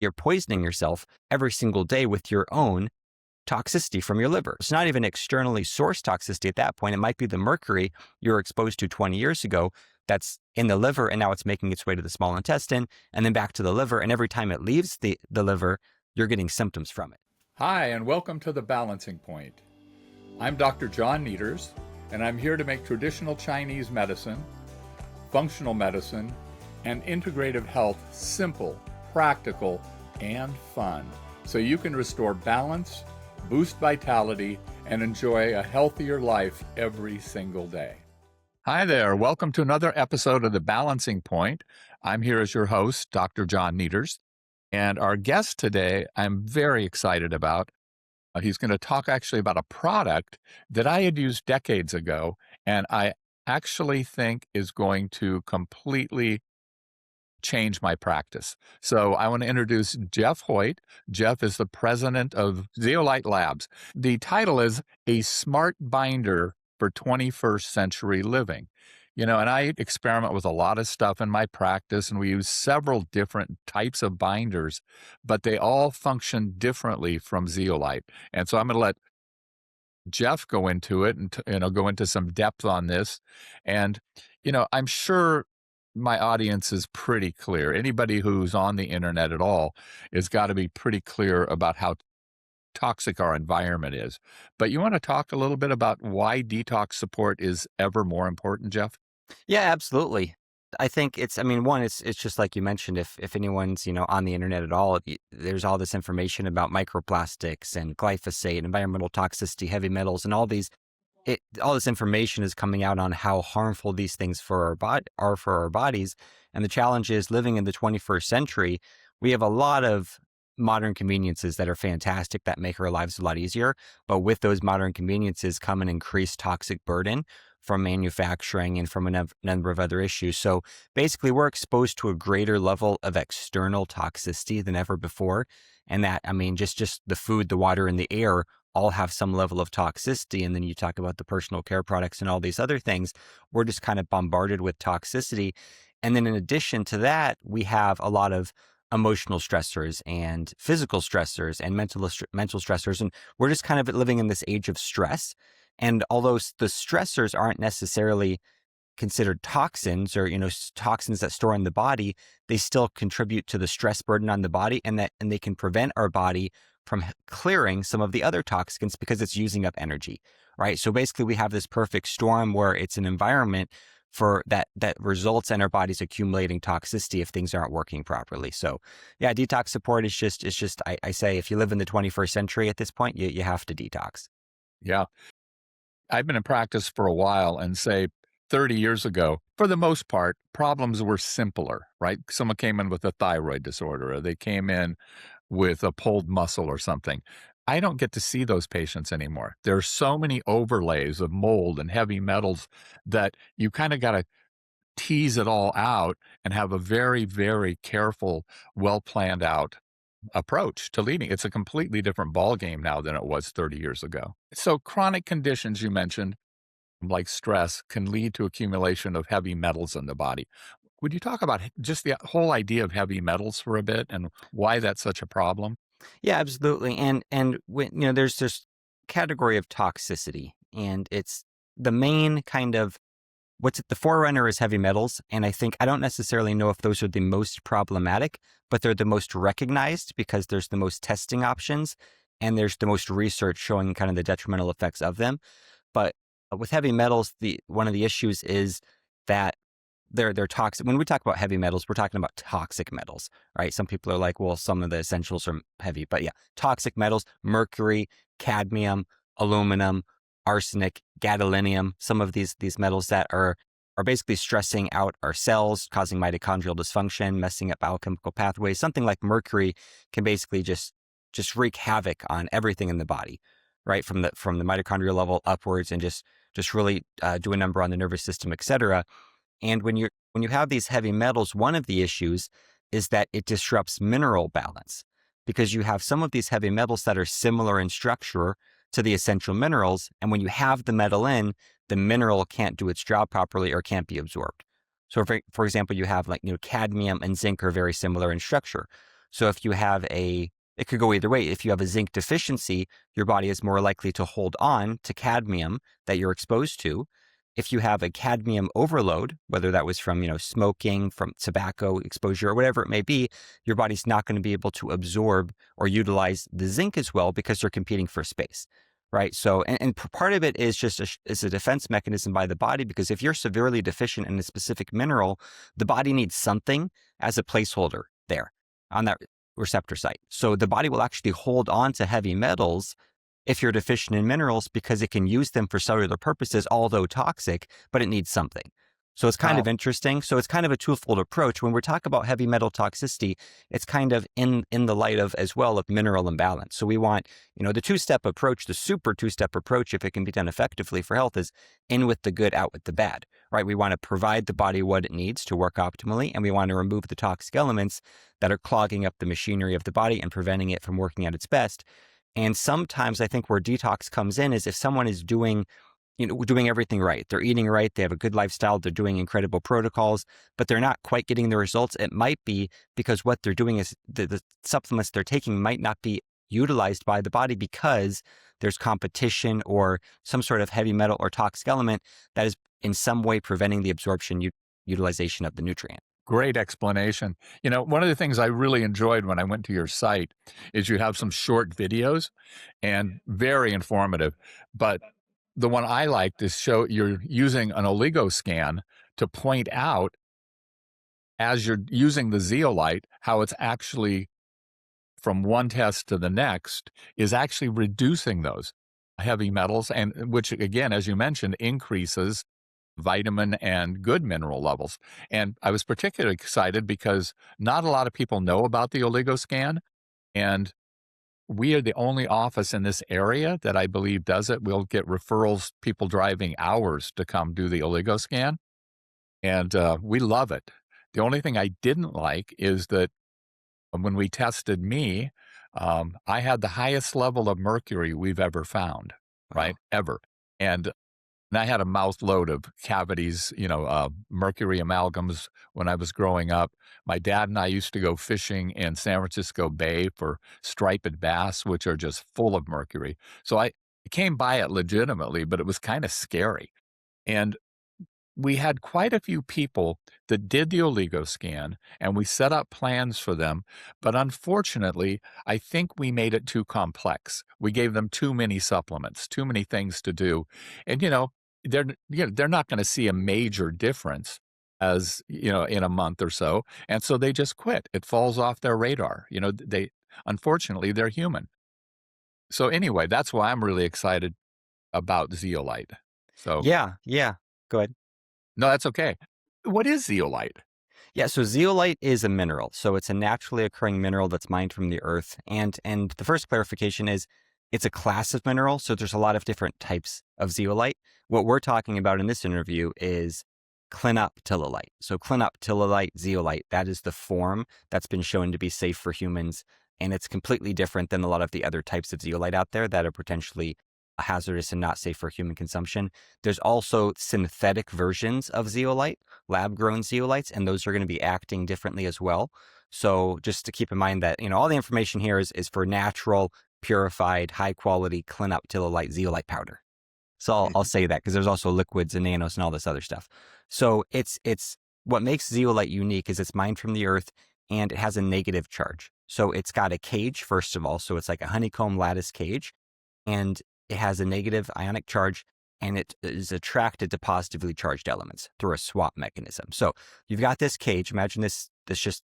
you're poisoning yourself every single day with your own toxicity from your liver. It's not even externally sourced toxicity at that point. It might be the mercury you were exposed to 20 years ago that's in the liver, and now it's making its way to the small intestine and then back to the liver. And every time it leaves the liver, you're getting symptoms from it. Hi, and welcome to The Balancing Point. I'm Dr. John Nieters, and I'm here to make traditional Chinese medicine, functional medicine, and integrative health simple, practical, and fun, so you can restore balance, boost vitality, and enjoy a healthier life every single day. Hi there. Welcome to another episode of The Balancing Point. I'm here as your host, Dr. John Nieters. And our guest today, I'm very excited about. He's going to talk actually about a product that I had used decades ago, and I actually think is going to completely change my practice. So I want to introduce Jeff Hoyt. Jeff is the president of Zeolite Labs. The title is A Smart Binder for 21st Century Living. You know, and I experiment with a lot of stuff in my practice, and we use several different types of binders, but they all function differently from Zeolite. And so I'm going to let Jeff go into it and go into some depth on this. And, I'm sure my audience is pretty clear. Anybody who's on the internet at all has got to be pretty clear about how toxic our environment is. But you want to talk a little bit about why detox support is ever more important, Jeff? Yeah, absolutely. I think one, it's just like you mentioned, if anyone's, on the internet at all, there's all this information about microplastics and glyphosate, environmental toxicity, heavy metals, and all this information is coming out on how harmful these things are for our bodies. And the challenge is, living in the 21st century, we have a lot of modern conveniences that are fantastic, that make our lives a lot easier. But with those modern conveniences come an increased toxic burden from manufacturing and from a number of other issues. So basically, we're exposed to a greater level of external toxicity than ever before. And that, just the food, the water, and the air all have some level of toxicity. And then you talk about the personal care products and all these other things. We're just kind of bombarded with toxicity. And then in addition to that, we have a lot of emotional stressors and physical stressors and mental stressors. And we're just kind of living in this age of stress. And although the stressors aren't necessarily considered toxins or, toxins that store in the body, they still contribute to the stress burden on the body, and they can prevent our body from clearing some of the other toxins because it's using up energy, right? So basically we have this perfect storm where it's an environment for that results in our bodies accumulating toxicity if things aren't working properly. So yeah, detox support is just, I say, if you live in the 21st century at this point, you have to detox. Yeah. I've been in practice for a while, and say 30 years ago, for the most part, problems were simpler, right? Someone came in with a thyroid disorder, or they came in with a pulled muscle or something. I don't get to see those patients anymore. There's so many overlays of mold and heavy metals that you kind of got to tease it all out and have a very, very careful, well planned out approach to leading. It's a completely different ballgame now than it was 30 years ago. So chronic conditions you mentioned, like stress, can lead to accumulation of heavy metals in the body. Would you talk about just the whole idea of heavy metals for a bit and why that's such a problem? Yeah, absolutely. And when, there's this category of toxicity, and it's the main kind of the forerunner is heavy metals. And I don't necessarily know if those are the most problematic, but they're the most recognized because there's the most testing options and there's the most research showing kind of the detrimental effects of them. But with heavy metals, one of the issues is that they're toxic. When we talk about heavy metals, we're talking about toxic metals, right? Some people are like, well, some of the essentials are heavy, but yeah, toxic metals, mercury, cadmium, aluminum, arsenic, gadolinium, some of these metals that are basically stressing out our cells, causing mitochondrial dysfunction, messing up biochemical pathways. Something like mercury can basically just wreak havoc on everything in the body, right? From the mitochondrial level upwards, and just really do a number on the nervous system, et cetera. And when you have these heavy metals, one of the issues is that it disrupts mineral balance, because you have some of these heavy metals that are similar in structure to the essential minerals. And when you have the metal in, the mineral can't do its job properly or can't be absorbed. So for example, you have cadmium and zinc are very similar in structure. So if you have it could go either way. If you have a zinc deficiency, your body is more likely to hold on to cadmium that you're exposed to. If you have a cadmium overload, whether that was from, smoking, from tobacco exposure, or whatever it may be, your body's not going to be able to absorb or utilize the zinc as well because they're competing for space, right? So, and part of it is just is a defense mechanism by the body, because if you're severely deficient in a specific mineral, the body needs something as a placeholder there on that receptor site. So the body will actually hold on to heavy metals if you're deficient in minerals, because it can use them for cellular purposes, although toxic, but it needs something. So it's kind Wow. of interesting. So it's kind of a twofold approach. When we're talking about heavy metal toxicity, it's kind of in the light of as well of mineral imbalance. So we want, the two-step approach, the super two-step approach, if it can be done effectively for health, is in with the good, out with the bad, right? We want to provide the body what it needs to work optimally, and we want to remove the toxic elements that are clogging up the machinery of the body and preventing it from working at its best. And sometimes I think where detox comes in is if someone is doing everything right. They're eating right. They have a good lifestyle. They're doing incredible protocols, but they're not quite getting the results. It might be because what they're doing is the supplements they're taking might not be utilized by the body because there's competition or some sort of heavy metal or toxic element that is in some way preventing the absorption utilization of the nutrient. Great explanation. One of the things I really enjoyed when I went to your site is you have some short videos and very informative. But the one I liked is you're using an oligo scan to point out, as you're using the zeolite, how it's actually, from one test to the next, is actually reducing those heavy metals, and which, again, as you mentioned, increases vitamin and good mineral levels. And I was particularly excited because not a lot of people know about the oligoscan, and we are the only office in this area that I believe does it. We'll get referrals, people driving hours to come do the oligoscan, and we love it. The only thing I didn't like is that when we tested me, I had the highest level of mercury we've ever found, Wow. right? Ever. And I had a mouth load of cavities, mercury amalgams when I was growing up. My dad and I used to go fishing in San Francisco Bay for striped bass, which are just full of mercury. So I came by it legitimately, but it was kind of scary. And we had quite a few people that did the oligoscan, and we set up plans for them. But unfortunately, I think we made it too complex. We gave them too many supplements, too many things to do. And, they're not going to see a major difference in a month or so. And so they just quit. It falls off their radar. Unfortunately, they're human. So anyway, that's why I'm really excited about zeolite. So Yeah. Go ahead. no, that's okay. What is zeolite? Yeah, so zeolite is a mineral. So it's a naturally occurring mineral that's mined from the earth. And the first clarification is it's a class of mineral. So there's a lot of different types of zeolite. What we're talking about in this interview is clinoptilolite. So clinoptilolite, zeolite, that is the form that's been shown to be safe for humans. And it's completely different than a lot of the other types of zeolite out there that are potentially hazardous and not safe for human consumption. There's also synthetic versions of zeolite, lab-grown zeolites, and those are going to be acting differently as well. So just to keep in mind that, all the information here is for natural, purified, high-quality clinoptilolite zeolite powder. So I'll say that because there's also liquids and nanos and all this other stuff. So it's what makes zeolite unique is it's mined from the earth and it has a negative charge. So it's got a cage, first of all. So it's like a honeycomb lattice cage, and it has a negative ionic charge, and it is attracted to positively charged elements through a swap mechanism. So you've got this cage. Imagine this just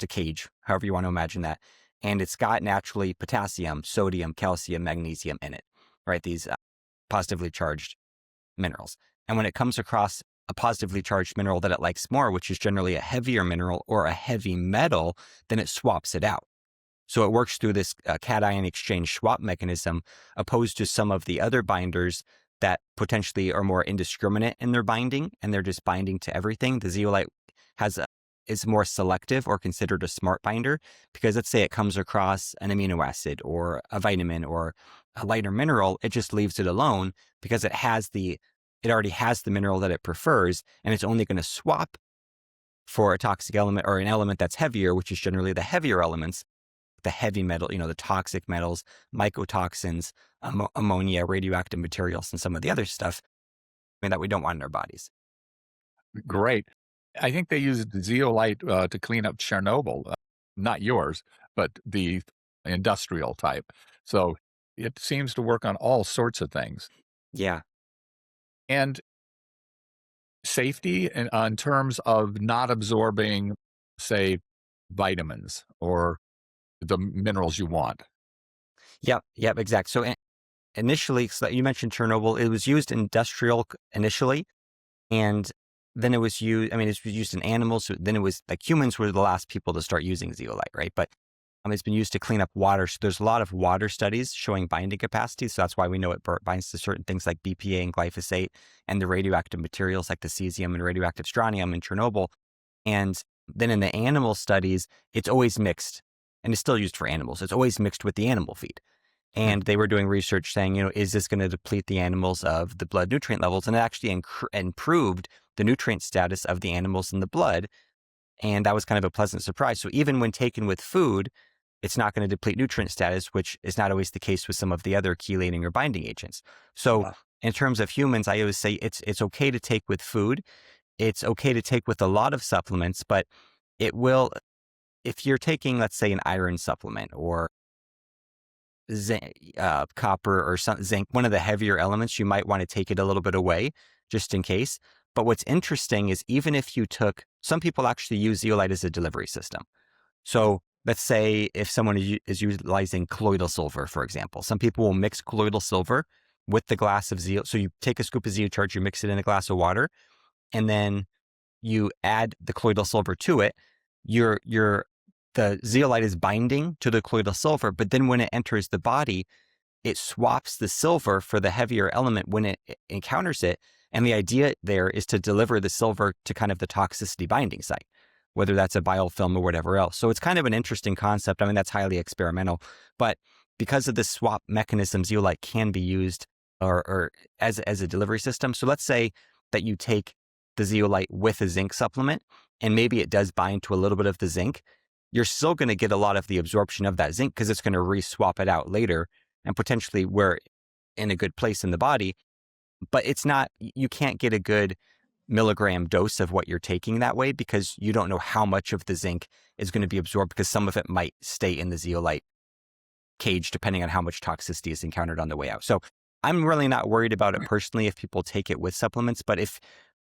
a cage, however you want to imagine that, and it's got naturally potassium, sodium, calcium, magnesium in it, right? These positively charged minerals. And when it comes across a positively charged mineral that it likes more, which is generally a heavier mineral or a heavy metal, then it swaps it out. So it works through this cation exchange swap mechanism, opposed to some of the other binders that potentially are more indiscriminate in their binding, and they're just binding to everything. The zeolite is more selective, or considered a smart binder, because let's say it comes across an amino acid or a vitamin or a lighter mineral, it just leaves it alone because it already has the mineral that it prefers, and it's only going to swap for a toxic element or an element that's heavier, which is generally the heavier elements, the heavy metal, the toxic metals, mycotoxins, ammonia, radioactive materials, and some of the other stuff that we don't want in our bodies. Great. I think they used zeolite to clean up Chernobyl, not yours, but the industrial type. So it seems to work on all sorts of things. Yeah. And safety in terms of not absorbing, say, vitamins or the minerals you want. Yep. Yep. Exactly. So initially, so you mentioned Chernobyl, it was used industrial initially. And then it was used, it was used in animals. So then it was like humans were the last people to start using zeolite, right? But it's been used to clean up water. So there's a lot of water studies showing binding capacity. So that's why we know it binds to certain things like BPA and glyphosate and the radioactive materials like the cesium and radioactive strontium in Chernobyl. And then in the animal studies, it's always mixed, and it's still used for animals. It's always mixed with the animal feed. And they were doing research saying, is this going to deplete the animals of the blood nutrient levels? And it actually improved the nutrient status of the animals in the blood. And that was kind of a pleasant surprise. So even when taken with food, it's not going to deplete nutrient status, which is not always the case with some of the other chelating or binding agents. So in terms of humans, I always say it's okay to take with food. It's okay to take with a lot of supplements, but it will, if you're taking, let's say, an iron supplement or zinc, copper or zinc, one of the heavier elements, you might want to take it a little bit away just in case. But what's interesting is even if you took, some people actually use zeolite as a delivery system. So let's say if someone is utilizing colloidal silver, for example, some people will mix colloidal silver with the glass of zeolite. So you take a scoop of zeolite, you mix it in a glass of water, and then you add the colloidal silver to it. The zeolite is binding to the colloidal silver, but then when it enters the body, it swaps the silver for the heavier element when it encounters it. And the idea there is to deliver the silver to kind of the toxicity binding site, whether that's a biofilm or whatever else. So it's kind of an interesting concept. That's highly experimental, but because of this swap mechanism, zeolite can be used or as a delivery system. So let's say that you take the zeolite with a zinc supplement, and maybe it does bind to a little bit of the zinc. You're still going to get a lot of the absorption of that zinc because it's going to re-swap it out later, and potentially we're in a good place in the body. But it's not, you can't get a good milligram dose of what you're taking that way because you don't know how much of the zinc is going to be absorbed because some of it might stay in the zeolite cage depending on how much toxicity is encountered on the way out. So I'm really not worried about it personally if people take it with supplements, but if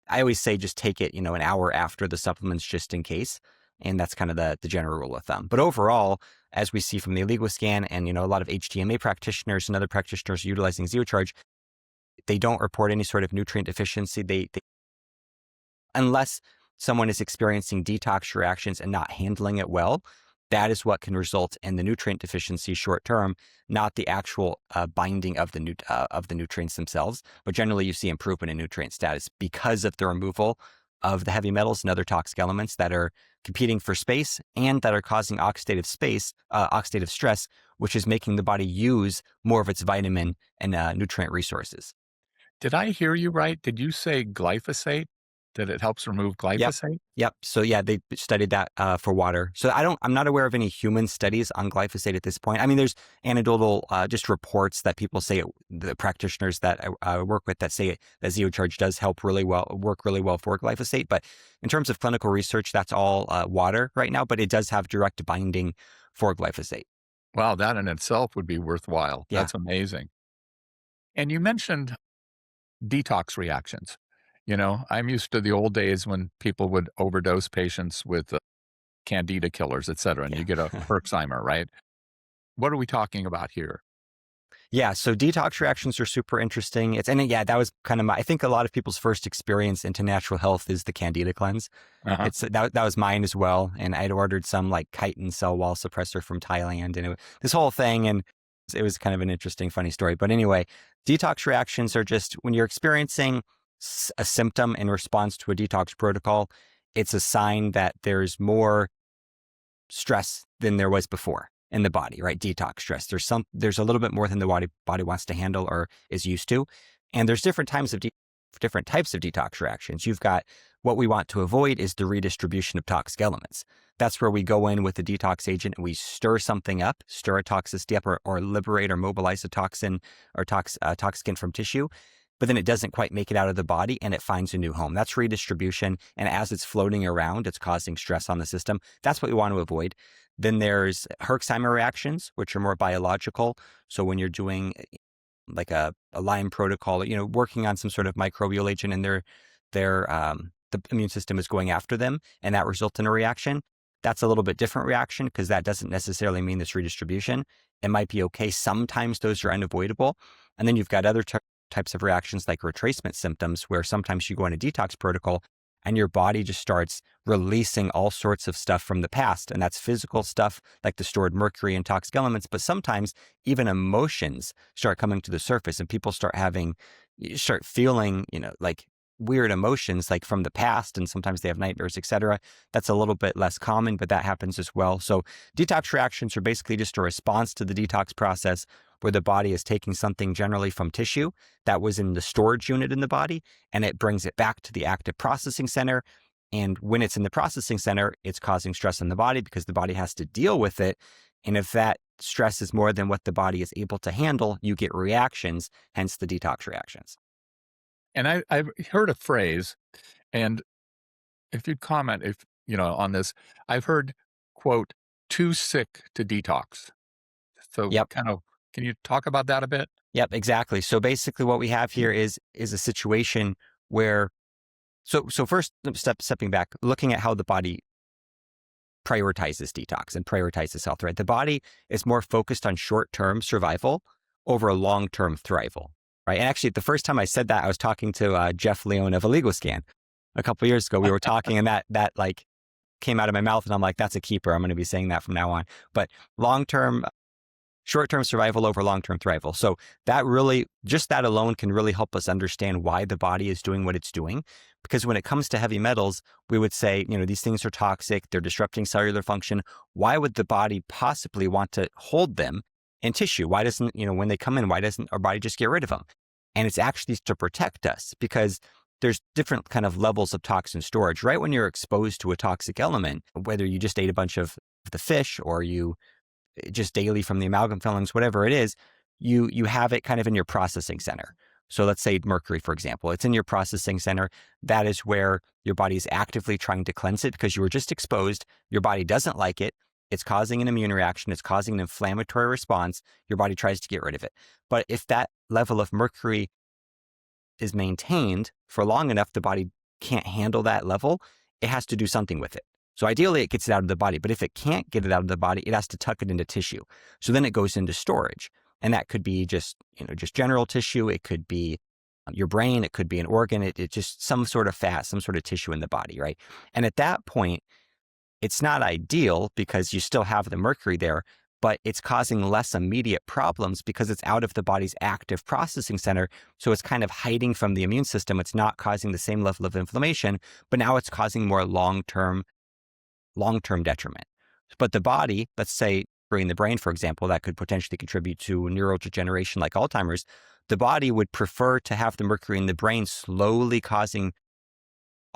I always say just take it, an hour after the supplements just in case. And that's kind of the general rule of thumb. But overall, as we see from the illegal scan and, a lot of HTMA practitioners and other practitioners utilizing ZeoCharge, they don't report any sort of nutrient deficiency. They unless someone is experiencing detox reactions and not handling it well, that is what can result in the nutrient deficiency short term, not the actual binding of the nutrients themselves. But generally, you see improvement in nutrient status because of the removal of the heavy metals and other toxic elements that are competing for space and that are causing oxidative stress, which is making the body use more of its vitamin and nutrient resources. Did I hear you right? Did you say glyphosate? That it helps remove glyphosate? Yep. So yeah, they studied that for water. So I'm not aware of any human studies on glyphosate at this point. There's anecdotal just reports that people say the practitioners that I work with that say that ZeoCharge does work really well for glyphosate. But in terms of clinical research, that's all water right now, but it does have direct binding for glyphosate. Wow, that in itself would be worthwhile. Yeah. That's amazing. And you mentioned detox reactions. I'm used to the old days when people would overdose patients with candida killers, et cetera, and you get a Herxheimer, right? What are we talking about here? Yeah, so detox reactions are super interesting. That was kind of I think a lot of people's first experience into natural health is the candida cleanse. Uh-huh. That was mine as well. And I'd ordered some like chitin cell wall suppressor from Thailand and this whole thing. And it was kind of an interesting, funny story. But anyway, detox reactions are just when you're experiencing a symptom in response to a detox protocol, it's a sign that there's more stress than there was before in the body, right? Detox stress. There's a little bit more than the body wants to handle or is used to. And there's different times of different types of detox reactions. You've got what we want to avoid is the redistribution of toxic elements. That's where we go in with a detox agent and we stir something up, stir a toxicity up, or liberate or mobilize a toxin or toxin from tissue. But then it doesn't quite make it out of the body and it finds a new home. That's redistribution. And as it's floating around, it's causing stress on the system. That's what we want to avoid. Then there's Herxheimer reactions, which are more biological. So when you're doing like a Lyme protocol, working on some sort of microbial agent and the immune system is going after them and that results in a reaction. That's a little bit different reaction because that doesn't necessarily mean this redistribution. It might be okay. Sometimes those are unavoidable. And then you've got other types of reactions like retracement symptoms, where sometimes you go on a detox protocol and your body just starts releasing all sorts of stuff from the past. And that's physical stuff like the stored mercury and toxic elements. But sometimes even emotions start coming to the surface and people start feeling, like weird emotions like from the past. And sometimes they have nightmares, etc. That's a little bit less common, but that happens as well. So detox reactions are basically just a response to the detox process where the body is taking something generally from tissue that was in the storage unit in the body, and it brings it back to the active processing center. And when it's in the processing center, it's causing stress in the body because the body has to deal with it. And if that stress is more than what the body is able to handle, you get reactions, hence the detox reactions. And I've heard a phrase, and if you'd comment on this, I've heard, quote, too sick to detox. So Yep. can you talk about that a bit? Yep, exactly. So basically what we have here is a situation where, so first stepping back, looking at how the body prioritizes detox and prioritizes health, right? The body is more focused on short-term survival over long-term thrival, right? And actually the first time I said that, I was talking to Jeff Leone of Illegal Scan a couple of years ago. We were talking and that like came out of my mouth and I'm like, that's a keeper. I'm going to be saying that from now on. But short-term survival over long-term thrival. So that really, just that alone can really help us understand why the body is doing what it's doing. Because when it comes to heavy metals, we would say, these things are toxic, they're disrupting cellular function. Why would the body possibly want to hold them in tissue? Why doesn't, when they come in, why doesn't our body just get rid of them? And it's actually to protect us because there's different kind of levels of toxin storage. Right when you're exposed to a toxic element, whether you just ate a bunch of the fish or you just daily from the amalgam fillings, whatever it is, you have it kind of in your processing center. So let's say mercury, for example, it's in your processing center. That is where your body is actively trying to cleanse it because you were just exposed. Your body doesn't like it. It's causing an immune reaction. It's causing an inflammatory response. Your body tries to get rid of it. But if that level of mercury is maintained for long enough, the body can't handle that level. It has to do something with it. So ideally it gets it out of the body, but if it can't get it out of the body, it has to tuck it into tissue. So then it goes into storage. And that could be just general tissue. It could be your brain. It could be an organ. It's just some sort of fat, some sort of tissue in the body, right? And at that point, it's not ideal because you still have the mercury there, but it's causing less immediate problems because it's out of the body's active processing center. So it's kind of hiding from the immune system. It's not causing the same level of inflammation, but now it's causing more long-term detriment. But the body, let's say in the brain, for example, that could potentially contribute to neurodegeneration like Alzheimer's. The body would prefer to have the mercury in the brain slowly causing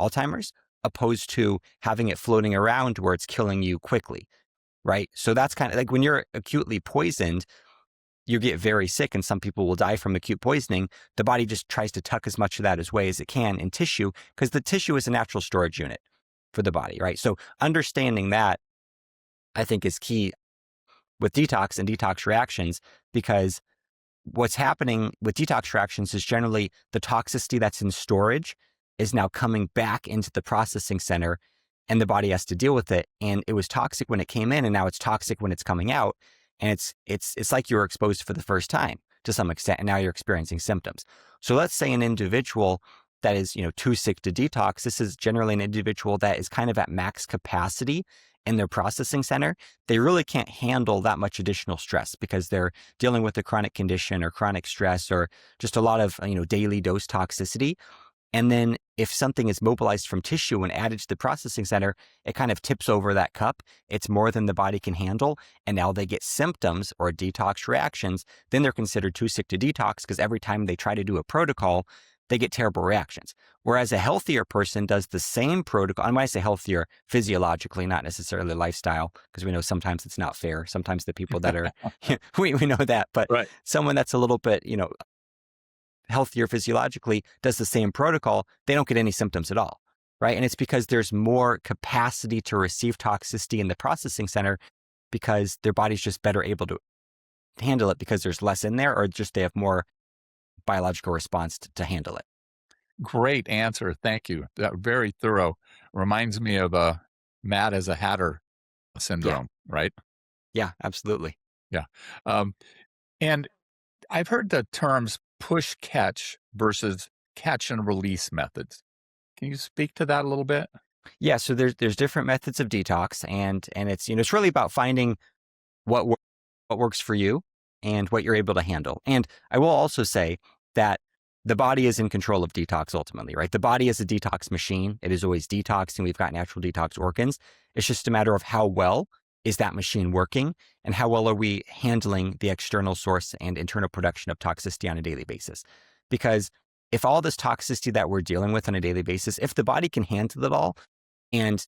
Alzheimer's, opposed to having it floating around where it's killing you quickly, right? So that's kind of like when you're acutely poisoned, you get very sick and some people will die from acute poisoning. The body just tries to tuck as much of that away as it can in tissue because the tissue is a natural storage unit for the body, right? So understanding that, I think, is key with detox and detox reactions, because what's happening with detox reactions is generally the toxicity that's in storage is now coming back into the processing center and the body has to deal with it. And it was toxic when it came in and now it's toxic when it's coming out. And it's like you were exposed for the first time to some extent, and now you're experiencing symptoms. So let's say an individual that is, too sick to detox. This is generally an individual that is kind of at max capacity in their processing center. They really can't handle that much additional stress because they're dealing with a chronic condition or chronic stress or just a lot of, daily dose toxicity. And then if something is mobilized from tissue and added to the processing center, it kind of tips over that cup. It's more than the body can handle. And now they get symptoms or detox reactions. Then they're considered too sick to detox because every time they try to do a protocol, they get terrible reactions. Whereas a healthier person does the same protocol. And when I say healthier, physiologically, not necessarily lifestyle, because we know sometimes it's not fair. Sometimes the people that are, we know that, but Right. someone that's a little bit, healthier physiologically does the same protocol, they don't get any symptoms at all, right? And it's because there's more capacity to receive toxicity in the processing center because their body's just better able to handle it because there's less in there, or just they have more biological response to handle it. Great answer. Thank you. That very thorough. Reminds me of Mad as a Hatter Yeah. syndrome, right? Yeah, absolutely. Yeah. Um, and I've heard the terms push catch versus catch and release methods. Can you speak to that a little bit? Yeah. So there's different methods of detox, and it's, it's really about finding what what works for you and what you're able to handle. And I will also say that the body is in control of detox ultimately, right? The body is a detox machine. It is always detoxing. We've got natural detox organs. It's just a matter of how well is that machine working and how well are we handling the external source and internal production of toxicity on a daily basis. Because if all this toxicity that we're dealing with on a daily basis, if the body can handle it all and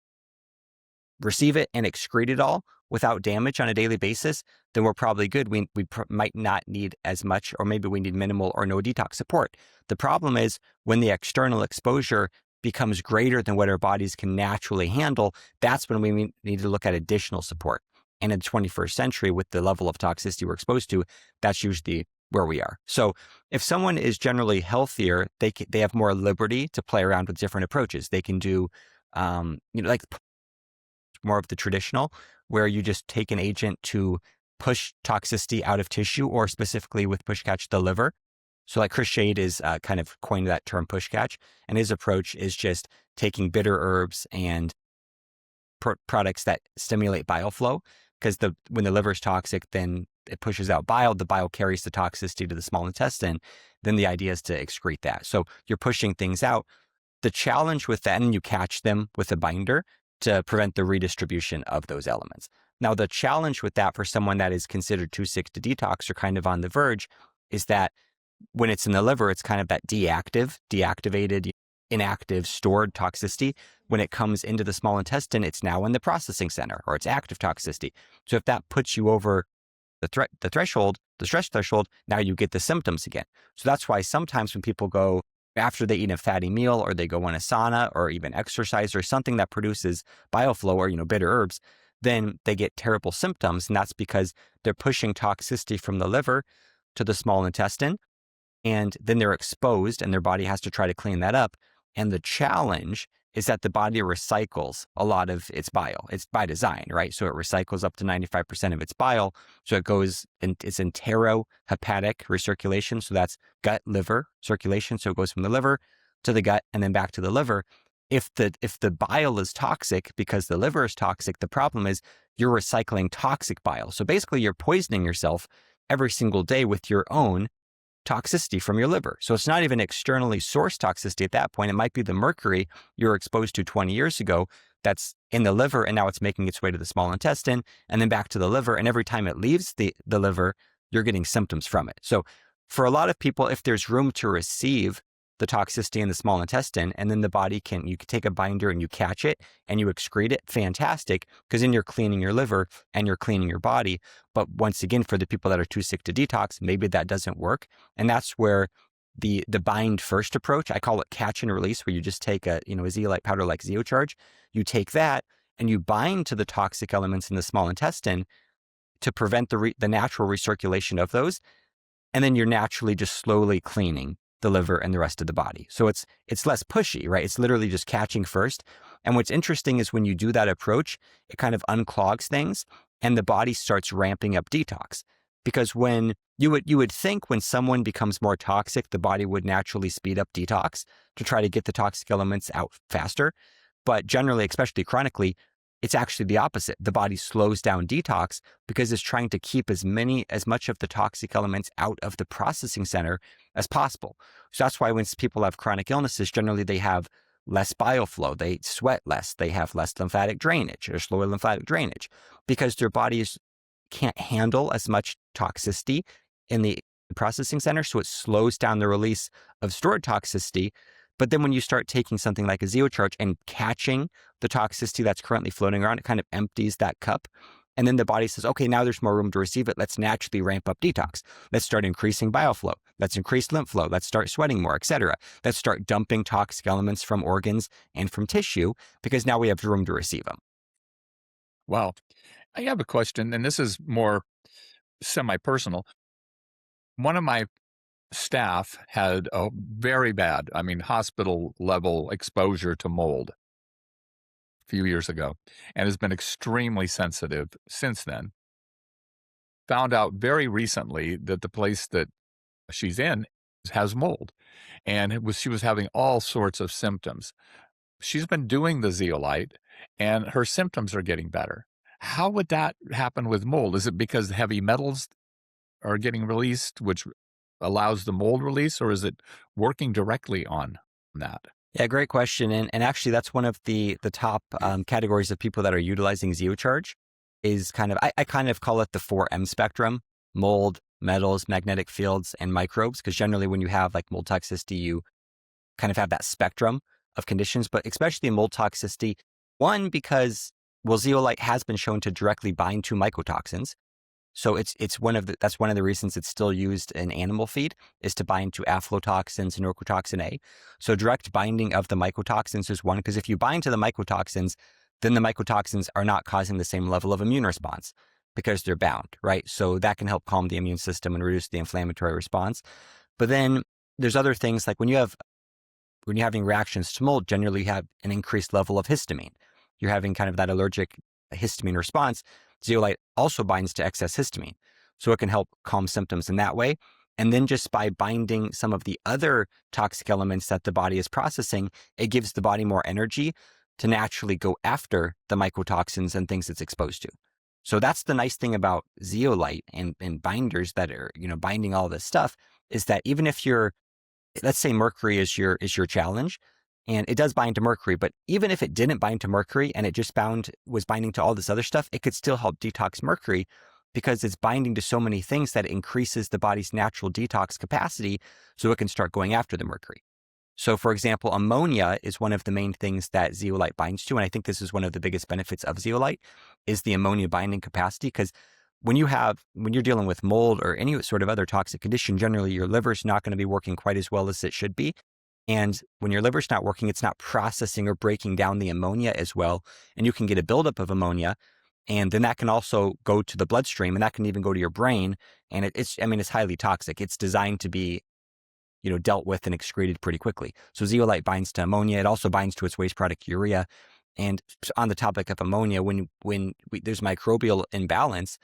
receive it and excrete it all without damage on a daily basis, then we're probably good. We might not need as much, or maybe we need minimal or no detox support. The problem is when the external exposure becomes greater than what our bodies can naturally handle, that's when we need to look at additional support. And in the 21st century, with the level of toxicity we're exposed to, that's usually where we are. So if someone is generally healthier, they have more liberty to play around with different approaches. They can do, like more of the traditional, where you just take an agent to push toxicity out of tissue, or specifically with push catch the liver. So like Chris Shade is kind of coined that term push catch, and his approach is just taking bitter herbs and products that stimulate bile flow, because when the liver is toxic, then it pushes out bile. The bile carries the toxicity to the small intestine. Then the idea is to excrete that. So you're pushing things out. The challenge with that, and you catch them with a binder to prevent the redistribution of those elements. Now, the challenge with that for someone that is considered too sick to detox or kind of on the verge is that when it's in the liver, it's kind of that deactivated, inactive, stored toxicity. When it comes into the small intestine, it's now in the processing center, or it's active toxicity. So if that puts you over the stress threshold, now you get the symptoms again. So that's why sometimes when people go after they eat a fatty meal, or they go in a sauna, or even exercise, or something that produces bile flow, or bitter herbs, then they get terrible symptoms. And that's because they're pushing toxicity from the liver to the small intestine, and then they're exposed, and their body has to try to clean that up. And the challenge is that the body recycles a lot of its bile. It's by design, right? So it recycles up to 95% of its bile. So it goes in, it's enterohepatic recirculation. So that's gut liver circulation. So it goes from the liver to the gut and then back to the liver. If the bile is toxic because the liver is toxic, the problem is you're recycling toxic bile. So basically you're poisoning yourself every single day with your own toxicity from your liver. So it's not even externally sourced toxicity at that point. It might be the mercury you were exposed to 20 years ago that's in the liver, and now it's making its way to the small intestine and then back to the liver. And every time it leaves the liver, you're getting symptoms from it. So for a lot of people, if there's room to receive the toxicity in the small intestine, and then the body you can take a binder and you catch it and you excrete it, fantastic, because then you're cleaning your liver and you're cleaning your body. But once again, for the people that are too sick to detox, maybe that doesn't work. And that's where the bind first approach, I call it catch and release, where you just take a zeolite powder like Zeocharge, you take that and you bind to the toxic elements in the small intestine to prevent the natural recirculation of those. And then you're naturally just slowly cleaning the liver and the rest of the body. So it's less pushy, right? It's literally just catching first. And what's interesting is when you do that approach, it kind of unclogs things and the body starts ramping up detox. Because when you would think when someone becomes more toxic, the body would naturally speed up detox to try to get the toxic elements out faster. But generally, especially chronically, it's actually the opposite. The body slows down detox because it's trying to keep as much of the toxic elements out of the processing center as possible. So that's why when people have chronic illnesses, generally they have less bile flow, they sweat less, they have less lymphatic drainage or slower lymphatic drainage, because their bodies can't handle as much toxicity in the processing center. So it slows down the release of stored toxicity. But then when you start taking something like a Zeocharge and catching the toxicity that's currently floating around, it kind of empties that cup. And then the body says, okay, now there's more room to receive it. Let's naturally ramp up detox. Let's start increasing bioflow. Let's increase lymph flow. Let's start sweating more, etc. Let's start dumping toxic elements from organs and from tissue because now we have room to receive them. Wow. I have a question, and this is more semi-personal. One of my staff had a very bad, I mean, hospital level exposure to mold a few years ago and has been extremely sensitive since then. Found out very recently that the place that she's in has mold, and she was having all sorts of symptoms. She's been doing the zeolite and her symptoms are getting better. How would that happen with mold? Is it because heavy metals are getting released, which allows the mold release, or is it working directly on that? Yeah, great question. And actually, that's one of the top categories of people that are utilizing Zeocharge is kind of, I kind of call it the 4M spectrum: mold, metals, magnetic fields, and microbes. Because generally when you have like mold toxicity, you kind of have that spectrum of conditions, but especially in mold toxicity, one, because, well, zeolite has been shown to directly bind to mycotoxins. So that's one of the reasons it's still used in animal feed, is to bind to aflatoxins and norcotoxin A. So direct binding of the mycotoxins is one, because if you bind to the mycotoxins, then the mycotoxins are not causing the same level of immune response because they're bound, right? So that can help calm the immune system and reduce the inflammatory response. But then there's other things like when you're having reactions to mold, generally you have an increased level of histamine. You're having kind of that allergic histamine response. Zeolite also binds to excess histamine, so it can help calm symptoms in that way. And then just by binding some of the other toxic elements that the body is processing, it gives the body more energy to naturally go after the mycotoxins and things it's exposed to. So that's the nice thing about zeolite and binders that are, binding all this stuff, is that even if let's say mercury is your challenge, and it does bind to mercury, but even if it didn't bind to mercury and it just was binding to all this other stuff, it could still help detox mercury because it's binding to so many things that it increases the body's natural detox capacity so it can start going after the mercury. So for example, ammonia is one of the main things that zeolite binds to. And I think this is one of the biggest benefits of zeolite is the ammonia binding capacity, because when you're dealing with mold or any sort of other toxic condition, generally your liver's not going to be working quite as well as it should be. And when your liver's not working, it's not processing or breaking down the ammonia as well. And you can get a buildup of ammonia. And then that can also go to the bloodstream, and that can even go to your brain. And it's highly toxic. It's designed to be, dealt with and excreted pretty quickly. So zeolite binds to ammonia. It also binds to its waste product urea. And on the topic of ammonia, when there's microbial imbalance,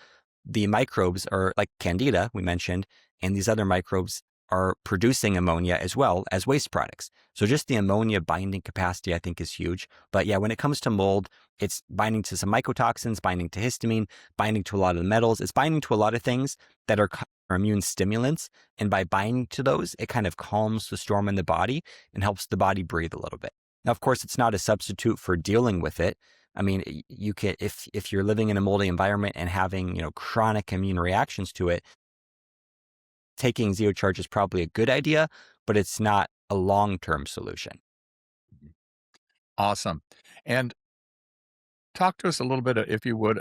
the microbes are like Candida, we mentioned, and these other microbes are producing ammonia as well as waste products. So just the ammonia binding capacity, I think, is huge. But yeah, when it comes to mold, it's binding to some mycotoxins, binding to histamine, binding to a lot of the metals. It's binding to a lot of things that are immune stimulants. And by binding to those, it kind of calms the storm in the body and helps the body breathe a little bit. Now, of course, it's not a substitute for dealing with it. I mean, you can, if you're living in a moldy environment and having, chronic immune reactions to it, taking Zeocharge is probably a good idea, but it's not a long-term solution. Awesome. And talk to us a little bit, if you would,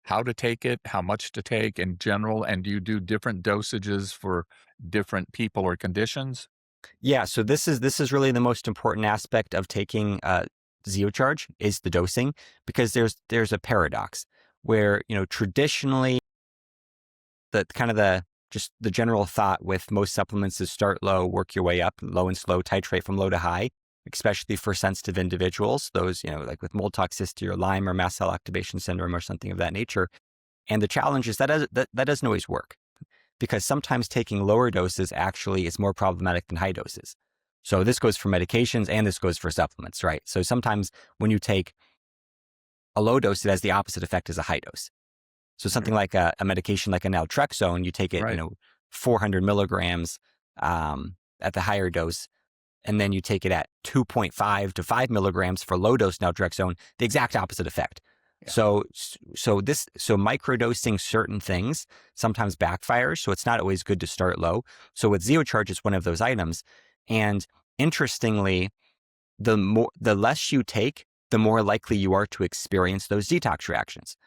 how to take it, how much to take in general, and do you do different dosages for different people or conditions? Yeah, so this is really the most important aspect of taking Zeocharge is the dosing, because there's a paradox where, traditionally just the general thought with most supplements is start low, work your way up, low and slow, titrate from low to high, especially for sensitive individuals, those, like with mold toxicity or Lyme or mast cell activation syndrome or something of that nature. And the challenge is that doesn't always work, because sometimes taking lower doses actually is more problematic than high doses. So this goes for medications and this goes for supplements, right? So sometimes when you take a low dose, it has the opposite effect as a high dose. So something like a medication like a naltrexone, you take it, Right. 400 milligrams at the higher dose, and then you take it at 2.5 to 5 milligrams for low dose naltrexone, the exact opposite effect. Yeah. So microdosing certain things sometimes backfires. So it's not always good to start low. So with Zeocharge, it's one of those items. And interestingly, the less you take, the more likely you are to experience those detox reactions,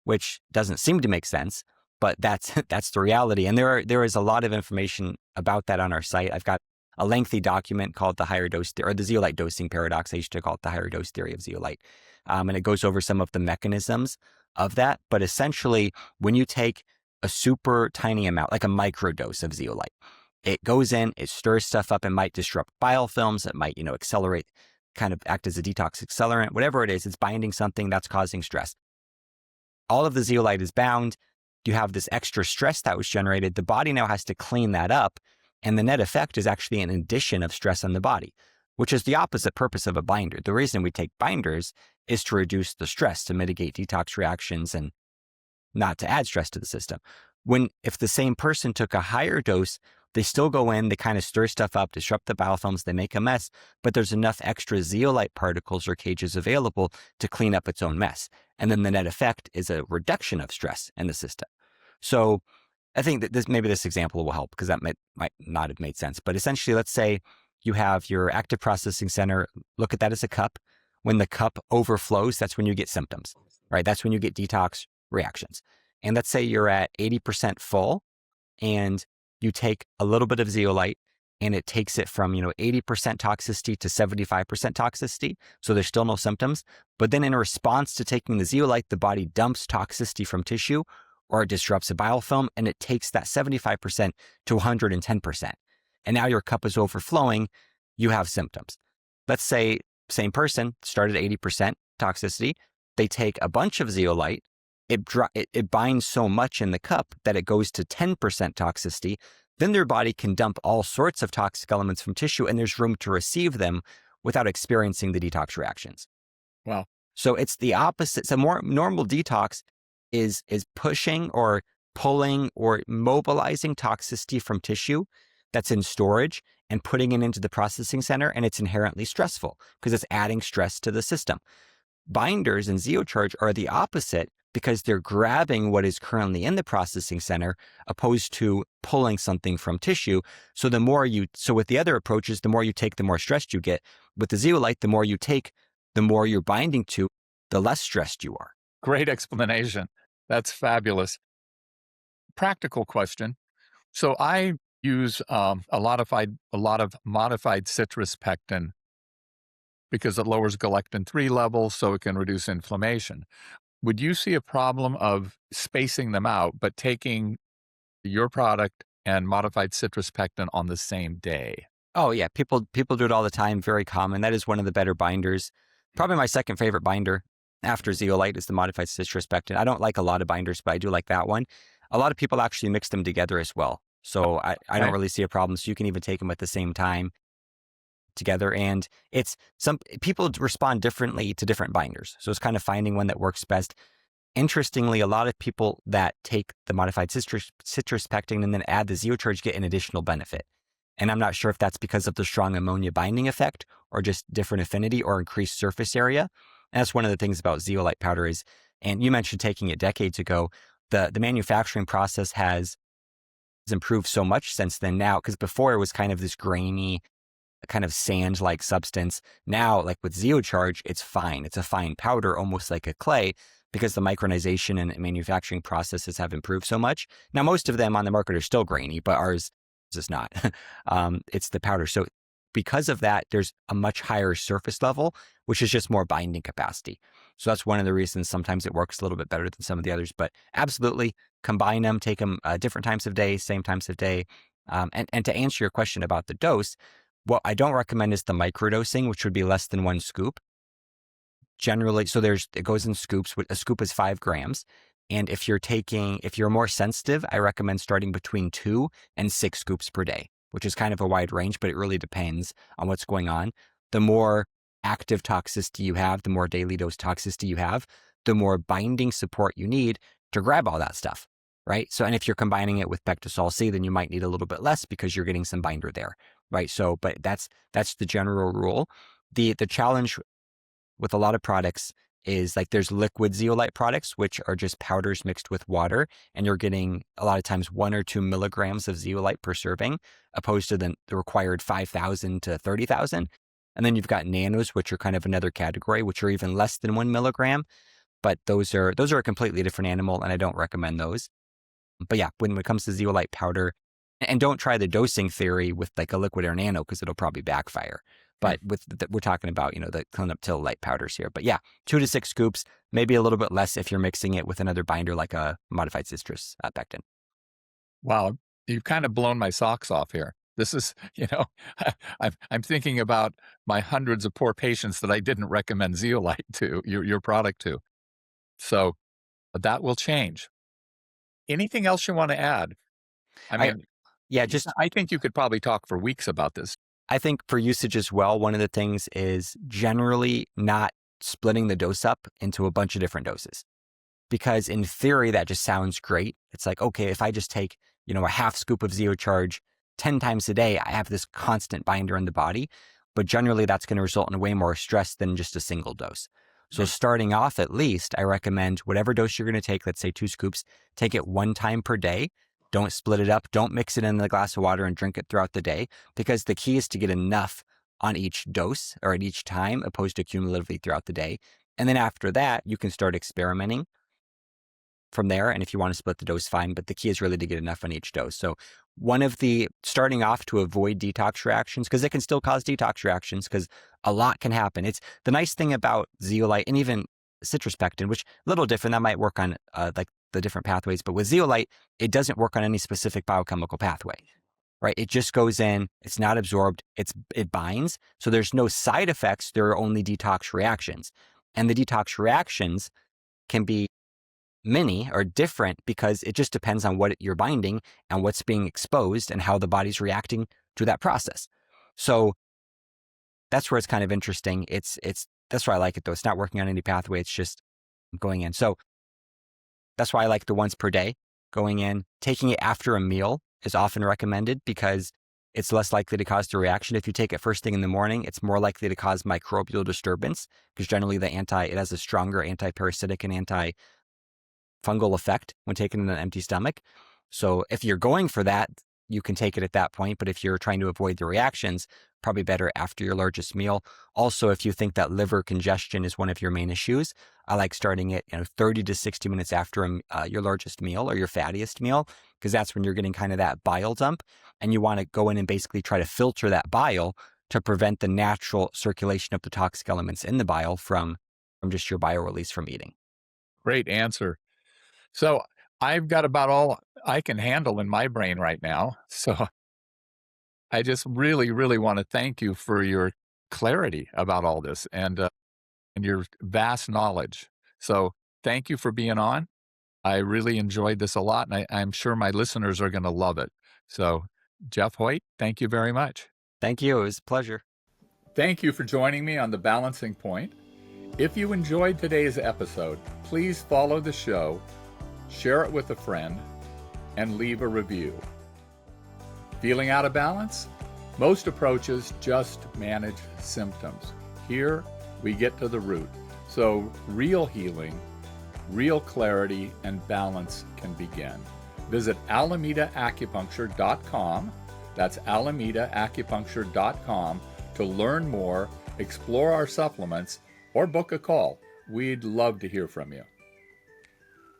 which doesn't seem to make sense, but that's that's the reality. And there is a lot of information about that on our site. I've got a lengthy document called the higher dose or the zeolite dosing paradox. I used to call it the higher dose theory of zeolite, and it goes over some of the mechanisms of that. But essentially, when you take a super tiny amount, like a microdose of zeolite, it goes in, it stirs stuff up, it might disrupt biofilms, it might accelerate, kind of act as a detox accelerant, whatever it is. It's binding something that's causing stress. All of the zeolite is bound. You have this extra stress that was generated. The body now has to clean that up. And the net effect is actually an addition of stress on the body, which is the opposite purpose of a binder. The reason we take binders is to reduce the stress, to mitigate detox reactions and not to add stress to the system. If the same person took a higher dose, they still go in, they kind of stir stuff up, disrupt the biofilms, they make a mess, but there's enough extra zeolite particles or cages available to clean up its own mess. And then the net effect is a reduction of stress in the system. So I think that maybe this example will help because that might not have made sense. But essentially, let's say you have your active processing center, look at that as a cup. When the cup overflows, that's when you get symptoms, right? That's when you get detox reactions. And let's say you're at 80% full and you take a little bit of zeolite and it takes it from 80% toxicity to 75% toxicity. So there's still no symptoms. But then in response to taking the zeolite, the body dumps toxicity from tissue or it disrupts a biofilm and it takes that 75% to 110%. And now your cup is overflowing, you have symptoms. Let's say same person started 80% toxicity. They take a bunch of zeolite. It binds so much in the cup that it goes to 10% toxicity. Then their body can dump all sorts of toxic elements from tissue and there's room to receive them without experiencing the detox reactions. Wow. So it's the opposite. So more normal detox is pushing or pulling or mobilizing toxicity from tissue that's in storage and putting it into the processing center, and it's inherently stressful because it's adding stress to the system. Binders and Zeocharge are the opposite because they're grabbing what is currently in the processing center opposed to pulling something from tissue. So with the other approaches, the more you take, the more stressed you get. With the zeolite, the more you take, the more you're binding to, the less stressed you are. Great explanation. That's fabulous. Practical question. So I use a lot of modified citrus pectin because it lowers galectin-3 levels, so it can reduce inflammation. Would you see a problem of spacing them out, but taking your product and modified citrus pectin on the same day? Oh yeah, people do it all the time. Very common. That is one of the better binders. Probably my second favorite binder after zeolite is the modified citrus pectin. I don't like a lot of binders, but I do like that one. A lot of people actually mix them together as well. So I don't really see a problem. So you can even take them at the same time together. And some people respond differently to different binders. So it's kind of finding one that works best. Interestingly, a lot of people that take the modified citrus pectin and then add the Zeocharge get an additional benefit. And I'm not sure if that's because of the strong ammonia binding effect or just different affinity or increased surface area. And that's one of the things about zeolite powder is, and you mentioned taking it decades ago, the manufacturing process has improved so much since then now, because before it was kind of this grainy, kind of sand-like substance. Now, like with Zeocharge, it's fine. It's a fine powder, almost like a clay, because the micronization and manufacturing processes have improved so much. Now, most of them on the market are still grainy, but ours is not. It's the powder. So because of that, there's a much higher surface level, which is just more binding capacity. So that's one of the reasons sometimes it works a little bit better than some of the others. But absolutely, combine them, take them different times of day, same times of day. And to answer your question about the dose, what I don't recommend is the microdosing, which would be less than 1 scoop. Generally, so it goes in scoops. A scoop is 5 grams. And if you're more sensitive, I recommend starting between 2 and 6 scoops per day, which is kind of a wide range, but it really depends on what's going on. The more active toxicity you have, the more daily dose toxicity you have, the more binding support you need to grab all that stuff, right? So, and if you're combining it with Pectosol C, then you might need a little bit less because you're getting some binder there, right? So, but that's the general rule. The challenge with a lot of products is like there's liquid zeolite products, which are just powders mixed with water. And you're getting a lot of times 1 or 2 milligrams of zeolite per serving, opposed to the required 5,000 to 30,000. And then you've got nanos, which are kind of another category, which are even less than 1 milligram. But those are a completely different animal, and I don't recommend those. But yeah, when it comes to zeolite powder, and don't try the dosing theory with like a liquid or nano, because it'll probably backfire. But we're talking about, the clean up till light powders here. But yeah, 2 to 6 scoops, maybe a little bit less if you're mixing it with another binder like a modified citrus pectin. Wow, you've kind of blown my socks off here. This is, I'm thinking about my hundreds of poor patients that I didn't recommend zeolite to, your product to. So that will change. Anything else you want to add? I mean, yeah, I think you could probably talk for weeks about this. I think for usage as well, one of the things is generally not splitting the dose up into a bunch of different doses. Because in theory, that just sounds great. It's like, okay, if I just take, a half scoop of ZeoCharge 10 times a day, I have this constant binder in the body. But generally, that's going to result in way more stress than just a single dose. So starting off, at least, I recommend whatever dose you're going to take, let's say 2 scoops, take it 1 time per day. Don't split it up. Don't mix it in a glass of water and drink it throughout the day, because the key is to get enough on each dose or at each time, opposed to cumulatively throughout the day. And then after that, you can start experimenting from there. And if you want to split the dose, fine. But the key is really to get enough on each dose. So one of the starting off to avoid detox reactions, because it can still cause detox reactions, because a lot can happen. It's the nice thing about zeolite and even citrus pectin, which a little different. That might work on like the different pathways. But with zeolite, it doesn't work on any specific biochemical pathway, right? It just goes in, it's not absorbed, it binds. So there's no side effects. There are only detox reactions. And the detox reactions can be many or different, because it just depends on what you're binding and what's being exposed and how the body's reacting to that process. So that's where it's kind of interesting. That's why I like it though. It's not working on any pathway. It's just going in. So that's why I like the once per day going in. Taking it after a meal is often recommended, because it's less likely to cause the reaction. If you take it first thing in the morning, it's more likely to cause microbial disturbance, because generally it has a stronger anti-parasitic and anti-fungal effect when taken in an empty stomach. So if you're going for that, you can take it at that point. But if you're trying to avoid the reactions, probably better after your largest meal. Also, if you think that liver congestion is one of your main issues, I like starting it 30 to 60 minutes after your largest meal or your fattiest meal, because that's when you're getting kind of that bile dump. And you want to go in and basically try to filter that bile to prevent the natural circulation of the toxic elements in the bile from just your bile release from eating. Great answer. So I've got about all I can handle in my brain right now. So I just really, really want to thank you for your clarity about all this and your vast knowledge. So thank you for being on. I really enjoyed this a lot, and I'm sure my listeners are going to love it. So Jeff Hoyt, thank you very much. Thank you. It was a pleasure. Thank you for joining me on The Balancing Point. If you enjoyed today's episode, please follow the show, share it with a friend, and leave a review. Feeling out of balance? Most approaches just manage symptoms. Here, we get to the root. So real healing, real clarity, and balance can begin. Visit AlamedaAcupuncture.com. That's AlamedaAcupuncture.com to learn more, explore our supplements, or book a call. We'd love to hear from you.